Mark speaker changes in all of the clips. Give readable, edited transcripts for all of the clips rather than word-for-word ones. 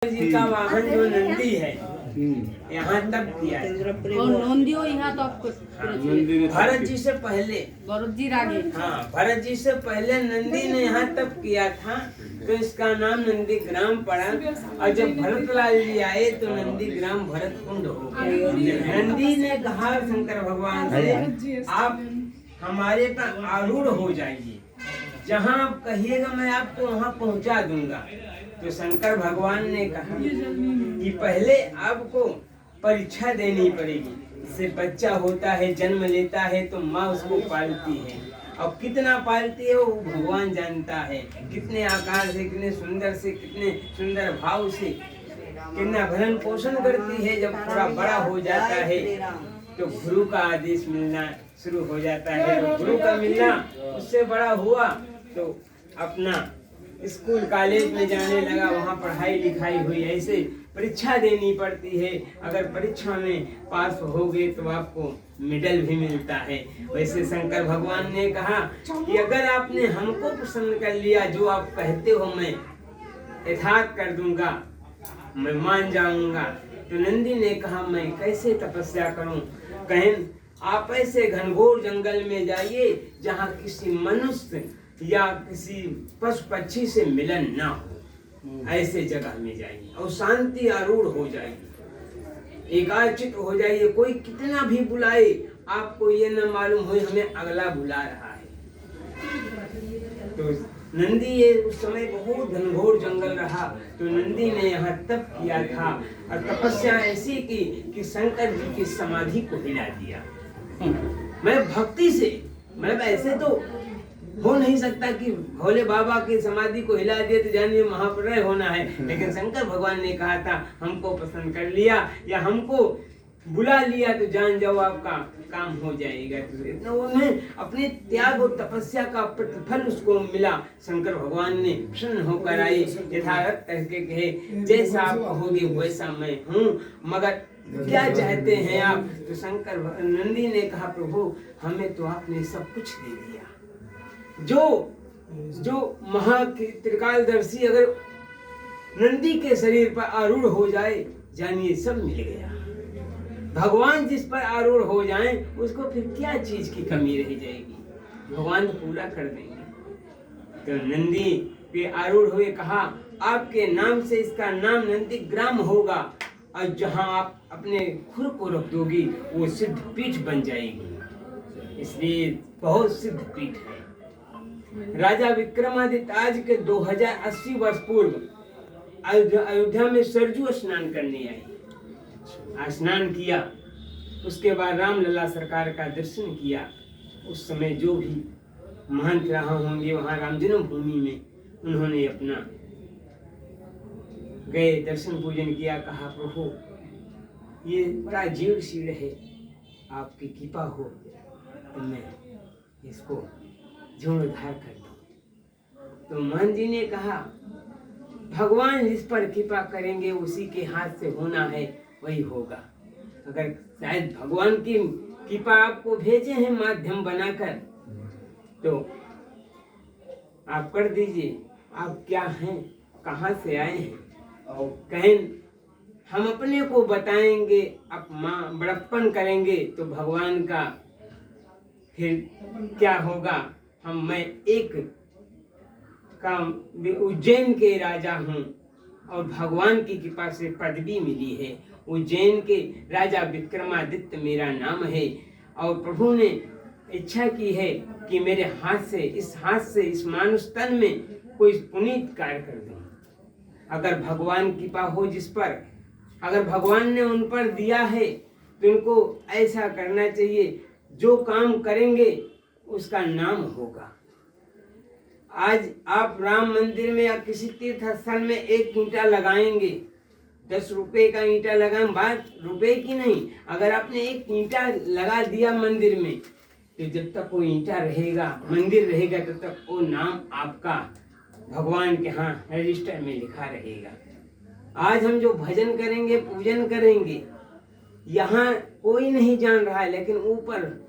Speaker 1: जी का वाहन जो नंदी है यहाँ तक किया है।
Speaker 2: और नंदियों यहाँ तो आपको
Speaker 1: भरत जी से पहले
Speaker 2: भरत जी आगे
Speaker 1: भरत जी से पहले नंदी ने यहाँ तक किया था, तो इसका नाम नंदी ग्राम पड़ा। और जब भरत लाल जी आए तो नंदी ग्राम भरत कुंड हो गया। नंदी ने कहा शंकर भगवान से, आप हमारे पर आरूढ़ हो जाइए, जहाँ आप कहिएगा मैं आपको वहाँ पहुँचा दूंगा। तो शंकर भगवान ने कहा कि पहले आपको परीक्षा देनी पड़ेगी। इससे बच्चा होता है, जन्म लेता है तो माँ उसको पालती है, और कितना पालती है वो भगवान जानता है। कितने आकार से, कितने सुंदर भाव से कितना भरण पोषण करती है। जब थोड़ा बड़ा हो जाता है तो गुरु का आदेश मिलना शुरू हो जाता है। तो गुरु का मिलना, उससे बड़ा हुआ तो अपना स्कूल कॉलेज में जाने लगा, वहाँ पढ़ाई लिखाई हुई। ऐसे परीक्षा देनी पड़ती है। अगर परीक्षा में पास हो गए तो आपको मेडल भी मिलता है। वैसे शंकर भगवान ने कहा कि अगर आपने हमको पसंद कर लिया, जो आप कहते हो मैं यथार्थ कर दूंगा, मैं मान जाऊंगा। तो नंदी ने कहा मैं कैसे तपस्या करूं? कहें आप ऐसे घनघोर जंगल में जाइए जहाँ किसी मनुष्य या किसी पशु पक्षी से मिलन ना हो, ऐसे जगह में जाइए और शांति आरूढ़ हो जाएगी, एकाचित हो जाइए। कोई कितना भी बुलाए आपको ये न मालूम हो हमें अगला बुला रहा है। तो नंदी ये उस समय बहुत घनघोर जंगल रहा, तो नंदी ने यहाँ तप किया था और तपस्या ऐसी की कि शंकर जी की समाधि को हिला दिया। मैं भक्ति से, मतलब ऐसे तो हो नहीं सकता कि भोले बाबा की समाधि को हिला दिए तो जानिए महाप्रलय होना है। लेकिन शंकर भगवान ने कहा था हमको पसंद कर लिया या हमको बुला लिया तो जान जाओ आपका काम हो जाएगा। तो इतना उन्हें अपने त्याग और तपस्या का प्रतिफल उसको मिला। शंकर भगवान ने प्रसन्न होकर आए, यथार्थ करके कहे जैसा आप कहोगे वैसा मैं हूँ, मगर क्या चाहते हैं आप? तो शंकर नंदी ने कहा प्रभु हमें तो आपने सब कुछ दे दिया। जो महा त्रिकालदर्शी अगर नंदी के शरीर पर आरूढ़ हो जाए, जानिए सब मिल गया। भगवान जिस पर आरूढ़ हो जाए उसको फिर क्या चीज की कमी रह जाएगी? भगवान तो पूरा कर देंगे। तो नंदी पे आरूढ़ हुए, कहा आपके नाम से इसका नाम नंदी ग्राम होगा, और जहां आप अपने खुर को रख दोगी वो सिद्ध पीठ बन जाएगी। इसलिए बहुत सिद्ध पीठ है। राजा विक्रमादित्य आज के 2080 वर्ष पूर्व अयोध्या में सरजू स्नान करने आए। स्नान किया, उसके बाद रामलला सरकार का दर्शन किया। उस समय जो भी महंत रहा होंगे वहाँ राम जन्मभूमि में, उन्होंने अपना गए, दर्शन पूजन किया। कहा प्रभु ये बड़ा जीर्ण शीर्ण है, आपकी कृपा हो तो मैं इसको जीर्णोद्धार कर दूं। तो मान जी ने कहा भगवान जिस पर कृपा करेंगे उसी के हाथ से होना है वही होगा। अगर शायद भगवान की कृपा आपको भेजे हैं माध्यम बनाकर, तो आप कर दीजिए। आप क्या हैं, कहाँ से आए हैं, और कहें हम अपने को बताएंगे, अपमान बड़प्पन करेंगे तो भगवान का फिर क्या होगा? मैं एक काम उज्जैन के राजा हूँ और भगवान की कृपा से पदवी मिली है। उज्जैन के राजा विक्रमादित्य मेरा नाम है, और प्रभु ने इच्छा की है कि मेरे हाथ से इस मानुष तन में कोई पुनीत कार्य कर दूं। अगर भगवान कृपा हो जिस पर, अगर भगवान ने उन पर दिया है तो उनको ऐसा करना चाहिए, जो काम करेंगे उसका नाम होगा। आज आप राम मंदिर में या किसी तीर्थ स्थल में एक ईंटा लगाएंगे, 10 रुपए का ईंटा लगाएं, बात रुपए की नहीं। अगर आपने एक ईंटा लगा दिया मंदिर में, तो जब तक वो ईंटा रहेगा, मंदिर रहेगा, तब तक वो नाम आपका भगवान के यहाँ रजिस्टर में लिखा रहेगा। आज हम जो भजन करेंगे, पूजन करेंगे, यहाँ कोई नहीं जान रहा है, लेकिन ऊपर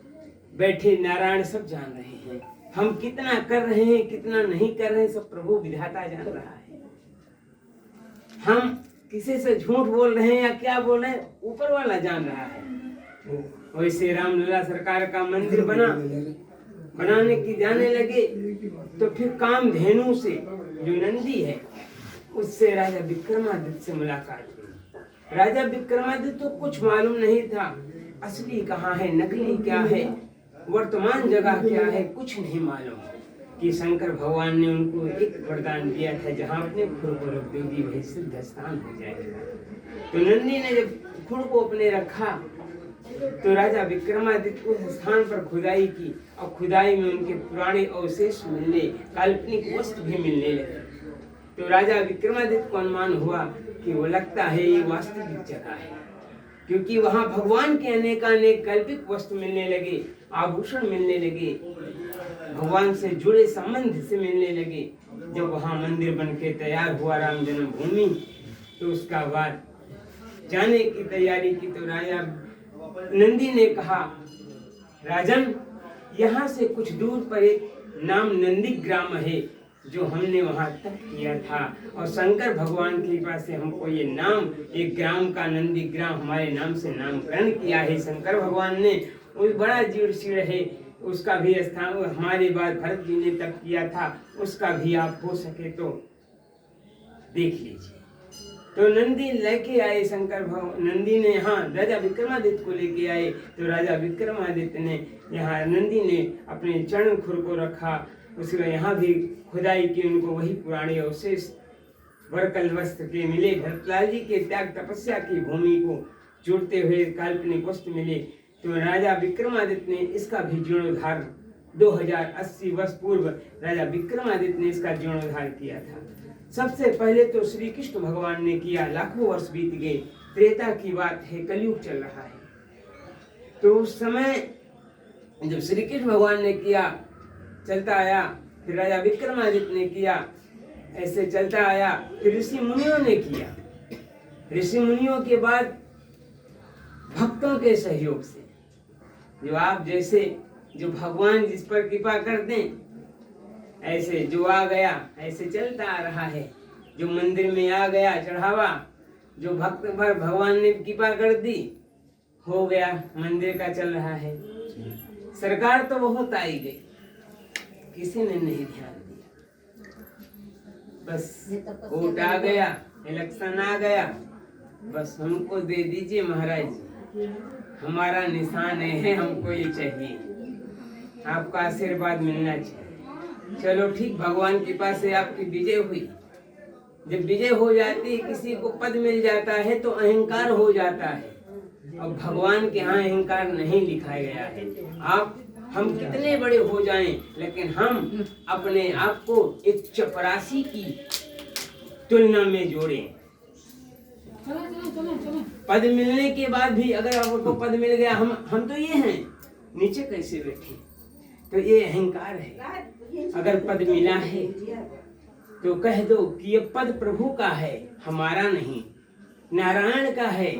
Speaker 1: बैठे नारायण सब जान रहे हैं। हम कितना कर रहे हैं, कितना नहीं कर रहे हैं, सब प्रभु विधाता जान रहा है। हम किसी से झूठ बोल रहे हैं या क्या बोल रहे हैं, ऊपर वाला जान रहा है। वैसे रामलला सरकार का मंदिर बनाने की जाने लगे, तो फिर कामधेनु से जो नंदी है उससे राजा विक्रमादित्य से मुलाकात हुई। राजा विक्रमादित्य को कुछ मालूम नहीं था, असली कहाँ है, नकली क्या है, वर्तमान जगह क्या है, कुछ नहीं मालूम। कि शंकर भगवान ने उनको एक वरदान दिया था, जहाँ अपने खुर को रख देगी वही सिद्ध स्थान हो जाएगा। तो नंदी ने जब खुर को अपने रखा तो राजा विक्रमादित्य उस स्थान पर खुदाई की, और खुदाई में उनके पुराने अवशेष मिलने, काल्पनिक वस्तु भी मिलने लगे। तो राजा विक्रमादित्य को अनुमान हुआ कि वो लगता है ये वास्तविक जगह है, क्योंकि वहाँ भगवान के अनेकानेक कल्पित वस्तु मिलने लगे, आभूषण मिलने लगे, भगवान से जुड़े संबंध से मिलने लगे। जब वहाँ मंदिर बन के तैयार हुआ राम जन्मभूमि, तो उसका बाद जाने की तैयारी की। तो राजा नंदी ने कहा, राजन, यहाँ से कुछ दूर पर एक नाम नंदी ग्राम है, जो हमने वहाँ तप किया था, और शंकर भगवान की कृपा से हमको ये नाम, एक ग्राम का नंदी ग्राम हमारे नाम से नामकरण किया है शंकर भगवान ने। उस बड़ा जीर्ण है, उसका भी स्थान हमारे बाद भरत जी ने तप किया था, उसका भी आप हो सके तो देख लीजिए। तो नंदी लेके आए शंकर भगवान, नंदी ने यहाँ राजा विक्रमादित्य को लेके आए। तो राजा विक्रमादित्य ने यहाँ, नंदी ने अपने चरण खुर को रखा, उसको यहाँ भी खुदाई की, उनको वही पुराने अवशेष वरकल वस्त्र के मिले, भरतलाल जी के त्याग तपस्या की भूमि को जोड़ते हुए काल्पनिक वस्तु मिले। तो राजा विक्रमादित्य ने इसका भी जीर्णोद्धार 2080 वर्ष पूर्व राजा विक्रमादित्य ने इसका जीर्णोद्धार किया था। सबसे पहले तो श्री कृष्ण भगवान ने किया, लाखों वर्ष बीत गए, त्रेता की बात है, कलयुग चल रहा है। तो उस समय जब श्री कृष्ण भगवान ने किया, चलता आया, फिर राजा विक्रमादित्य ने किया, ऐसे चलता आया, फिर ऋषि मुनियों ने किया। ऋषि मुनियों के बाद भक्तों के सहयोग से, जो आप जैसे, जो भगवान जिस पर कृपा कर दें, ऐसे जो आ गया ऐसे चलता आ रहा है। जो मंदिर में आ गया चढ़ावा, जो भक्त पर भगवान ने कृपा कर दी, हो गया, मंदिर का चल रहा है। सरकार तो बहुत आई गई, किसी ने नहीं ध्यान दिया, बस वोट आ गया, इलेक्शन आ गया, बस हमको दे दीजिए महाराज जी, हमारा निशान है, हमको ये चाहिए, आपका आशीर्वाद मिलना चाहिए। चलो ठीक, भगवान की कृपा से आपकी विजय हुई। जब विजय हो जाती है, किसी को पद मिल जाता है तो अहंकार हो जाता है, और भगवान के यहाँ अहंकार नहीं लिखा गया है। हम कितने बड़े हो जाएं, लेकिन हम अपने आप को एक चपरासी की तुलना में जोड़ें। पद मिलने के बाद भी अगर आपको पद मिल गया, हम तो ये हैं, नीचे कैसे बैठे, तो ये अहंकार है। अगर पद मिला है तो कह दो कि ये पद प्रभु का है, हमारा नहीं, नारायण का है।